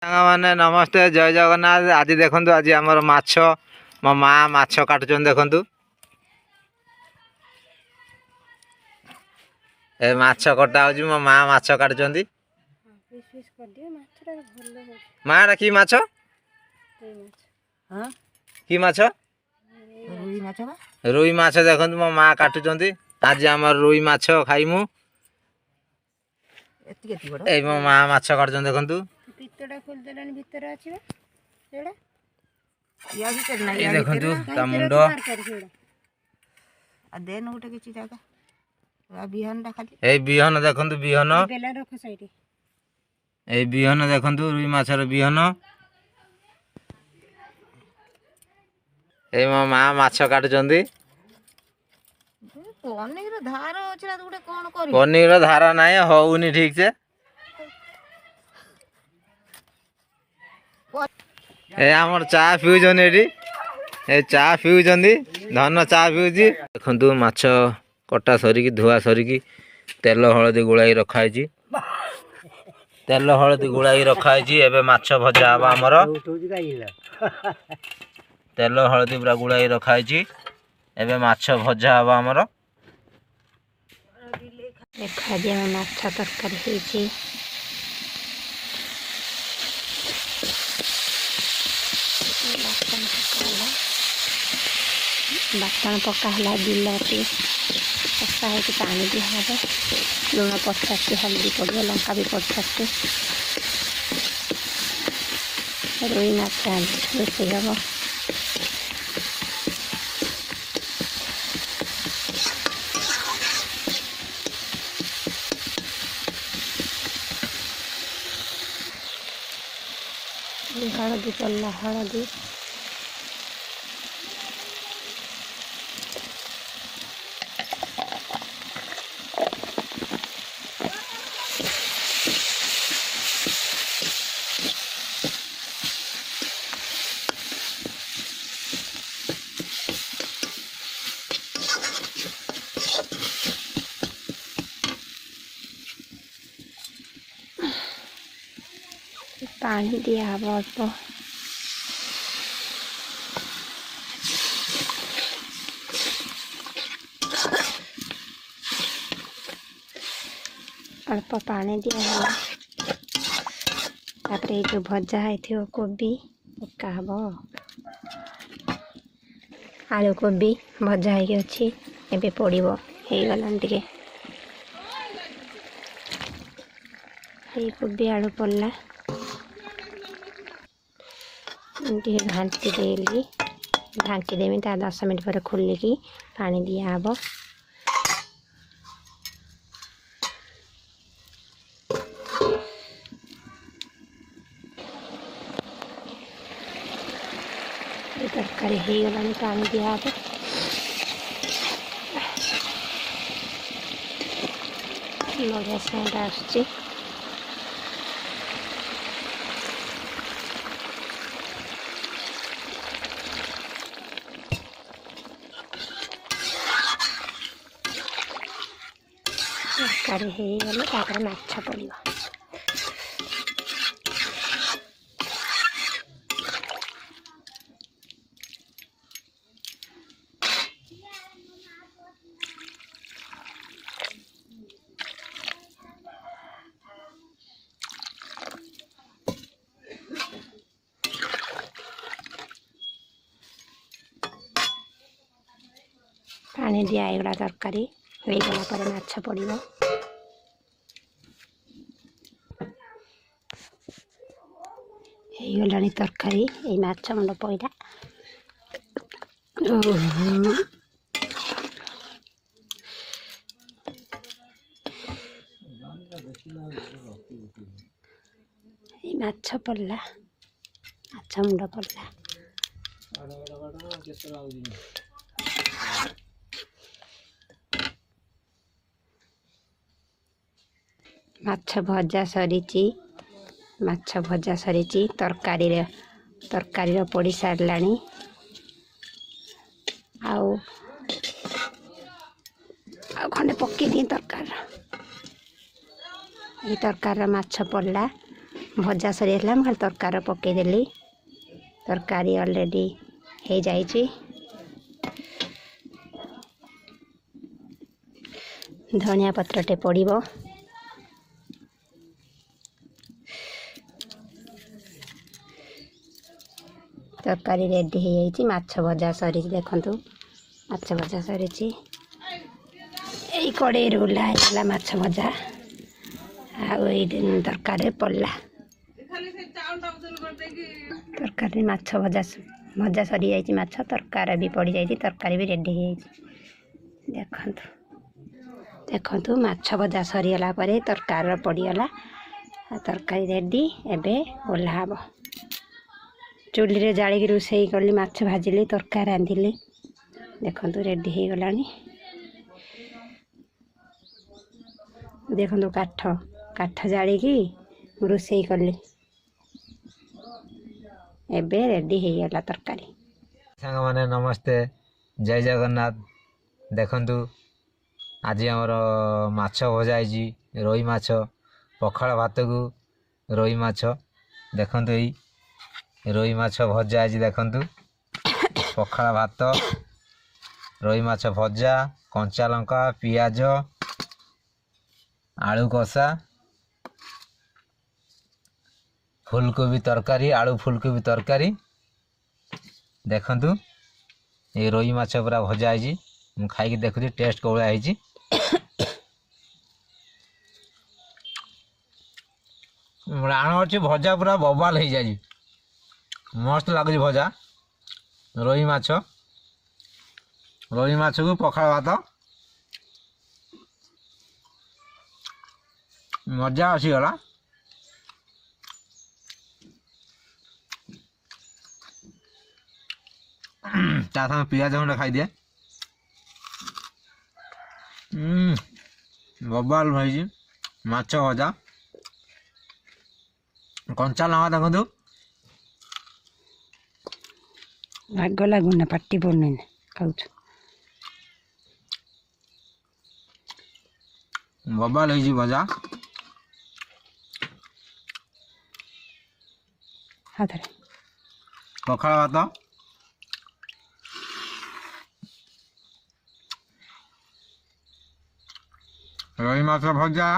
ସାଙ୍ଗମାନେ ନମସ୍ତେ, ଜୟ ଜଗନ୍ନାଥ। ଆଜି ଦେଖନ୍ତୁ, ଆଜି ଆମର ମାଛ, ମୋ ମା ମାଛ କାଟୁଛନ୍ତି। ଦେଖନ୍ତୁ, ଏ ମାଛ କଟା ହଉଛି, ମୋ ମା ମାଛ କାଟୁଛନ୍ତି। ମା ଟା କି ମାଛ? କି ମାଛ? ରୋହି ମାଛ। ଦେଖନ୍ତୁ, ମୋ ମା କାଟୁଛନ୍ତି। ଆଜି ଆମର ରୋହି ମାଛ ଖାଇମୁ। ଏଇ ମୋ ମା ମାଛ କାଟୁଛନ୍ତି। ଦେଖନ୍ତୁ, ଦେଖନ୍ତୁ ତା ମୁଣ୍ଡ। ଏଇ ବିହନ ଦେଖନ୍ତୁ, ବିହନ। ଏଇ ବିହନ ଦେଖନ୍ତୁ, ରୋହି ମାଛର ବିହନ। ଏଇ ମୋ ମା ମାଛ କାଟୁଛନ୍ତି। ପନିର ଧାର ନାହିଁ, ହଉନି ଠିକ ସେ। ଏ ଆମର ଚା ପିଉଛନ୍ତି ଏଠି, ଏ ଚା ପିଉଛନ୍ତି। ଧନ ଚା ପିଉଛି। ଦେଖନ୍ତୁ, ମାଛ କଟା ସରିକି, ଧୁଆ ସରିକି, ତେଲ ହଳଦୀ ଗୋଳାଇ ରଖାହେଇଛି। ତେଲ ହଳଦୀ ଗୋଳାଇ ରଖାହେଇଛି। ଏବେ ମାଛ ଭଜା ହବ ଆମର। ତେଲ ହଳଦୀ ପୁରା ଗୋଳାଇ ରଖାହେଇଛି। ଏବେ ମାଛ ଭଜା ହବ ଆମର। ମାଛ ତରକାରୀ ହେଇଛି। ବାଟଣ ପକା ହେଲା, ବିଲାତି ପକା ହେଇକି ପାଣି ଦିଆହେବ। ଲୁଣ ପଚାଶଟି, ହଳଦୀ ପଡ଼ିବ, ଲଙ୍କା ବି ପଚାଶଟି। ରୋହି ମାଛ ରୋଷେଇ ହେବ। ହଳଦୀ ପଡ଼ିଲା, ହଳଦୀ ପାଣି ଦିଆହେବ ଅଳ୍ପ। ଅଳ୍ପ ପାଣି ଦିଆହେଲା। ତାପରେ ଏଇ ଯେଉଁ ଭଜା ହେଇଥିବ କୋବି ପକା ହବ। ଆଳୁ କୋବି ଭଜା ହେଇକି ଅଛି, ଏବେ ପଡ଼ିବ। ହେଇଗଲାଣି ଟିକେ। ଏଇ କୋବି ଆଳୁ ପଡ଼ିଲା, ଟିକେ ଘାଣ୍ଟି ଦେଲି। ଘାଣ୍ଟି ଦେବି, ତା 10 ମିନିଟ୍ ପରେ ଖୋଲିକି ପାଣି ଦିଆହେବ। এই ତରକାରୀ ହେଇଗଲାଣି, ପାଣି ଦିଆହେବ। ବଢ଼ିଆ ସ୍ମେଲ୍ ଆସୁଛି। ତରକାରୀ ହେଇଗଲେ ତାପରେ ମାଛ ପଡ଼ିବ। ପାଣି ଦିଆ ହେଇଗଲା, ତରକାରୀ ହେଇଗଲା ପରେ ମାଛ ପଡ଼ିବ। ହେଇଗଲାଣି ତରକାରୀ। ଏଇ ମାଛ ମୁଣ୍ଡ ପଇଲା। ଏଇ ମାଛ ପଡ଼ିଲା, ମାଛ ମୁଣ୍ଡ ପଡ଼ିଲା। ମାଛ ଭଜା ସରିଛି, ମାଛ ଭଜା ସରିଛି। ତରକାରୀର ପଡ଼ି ସାରିଲାଣି। ଆଉ ଖଣ୍ଡେ ପକେଇ ଦିଏ ତରକାରୀର। এই ତରକାରୀର ମାଛ ପଡ଼ିଲା। ଭଜା ସରିଯାଇଥିଲା ମୁଁ ଖାଲି ତରକାରୀ ପକାଇଦେଲି। ତରକାରୀ ଅଲରେଡ଼ି ହେଇଯାଇଛି। ଧନିଆ ପତ୍ରଟେ ପଡ଼ିବ। ତରକାରୀ ରେଡ଼ି ହେଇଯାଇଛି। ମାଛ ଭଜା ସରିଛି, ଦେଖନ୍ତୁ ମାଛ ଭଜା ସରିଛି। ଏଇ କଡ଼େଇରେ ଓହ୍ଲା ହେଇଗଲା ମାଛ ଭଜା, ଆଉ ଏଇ ତରକାରୀରେ ପଡ଼ିଲା। ତରକାରୀ ମାଛ ଭଜା ଭଜା ସରିଯାଇଛି। ମାଛ ତରକାରୀ ବି ପଡ଼ିଯାଇଛି, ତରକାରୀ ବି ରେଡ଼ି ହେଇଯାଇଛି। ଦେଖନ୍ତୁ ଦେଖନ୍ତୁ ମାଛ ଭଜା ସରିଗଲା ପରେ ତରକାରୀର ପଡ଼ିଗଲା। ତରକାରୀ ରେଡ଼ି, ଏବେ ଓହ୍ଲା ହେବ। ଚୁଲିରେ ଜାଳିକି ରୋଷେଇ କଲି, ମାଛ ଭାଜିଲି, ତରକାରୀ ରାନ୍ଧିଲି। ଦେଖନ୍ତୁ ରେଡ଼ି ହେଇଗଲାଣି। ଦେଖନ୍ତୁ କାଠ ଜାଳିକି ରୋଷେଇ କଲି, ଏବେ ରେଡ଼ି ହେଇଗଲା ତରକାରୀ। ସାଙ୍ଗମାନେ ନମସ୍ତେ, ଜୟ ଜଗନ୍ନାଥ। ଦେଖନ୍ତୁ ଆଜି ଆମର ମାଛ ଭଜା ହେଇଛି, ରୋହି ମାଛ। ପଖାଳ ଭାତକୁ ରୋହି ମାଛ, ଦେଖନ୍ତୁ ଏଇ ରୋହି ମାଛ ଭଜା ହେଇଛି। ଦେଖନ୍ତୁ ପଖାଳ ଭାତ, ରୋହି ମାଛ ଭଜା, କଞ୍ଚା ଲଙ୍କା, ପିଆଜ, ଆଳୁ କଷା, ଫୁଲକୋବି ତରକାରୀ, ଆଳୁ ଫୁଲକୋବି ତରକାରୀ। ଦେଖନ୍ତୁ ଏଇ ରୋହି ମାଛ ପୁରା ଭଜା ହେଇଛି। ମୁଁ ଖାଇକି ଦେଖୁଛି ଟେଷ୍ଟ କେଉଁଭଳିଆ ହେଇଛି। ରାଣ ଅଛି, ଭଜା ପୁରା ବବାଲ ହେଇଯାଇଛି, ମସ୍ତ ଲାଗୁଛି ଭଜା। ରୋହି ମାଛକୁ ପଖାଳ ଭାତ, ମଜା ଆସିଗଲା। ତା ସାଙ୍ଗେ ପିଆଜ ଖଣ୍ଡେ ଖାଇଦିଏ। ବବାଲ ହେଇଛି ମାଛ ଭଜା। କଞ୍ଚା ଲଙ୍କା ଦେଖନ୍ତୁ, ରାଗ ଲାଗୁନି, ପାଟି ପଡୁନି, ଖାଉଛୁ। ବବାଲ ହେଇଛି ଭଜା। ହାତରେ ପଖାଳ ଭାତ, ରୋହି ମାଛ ଭଜା,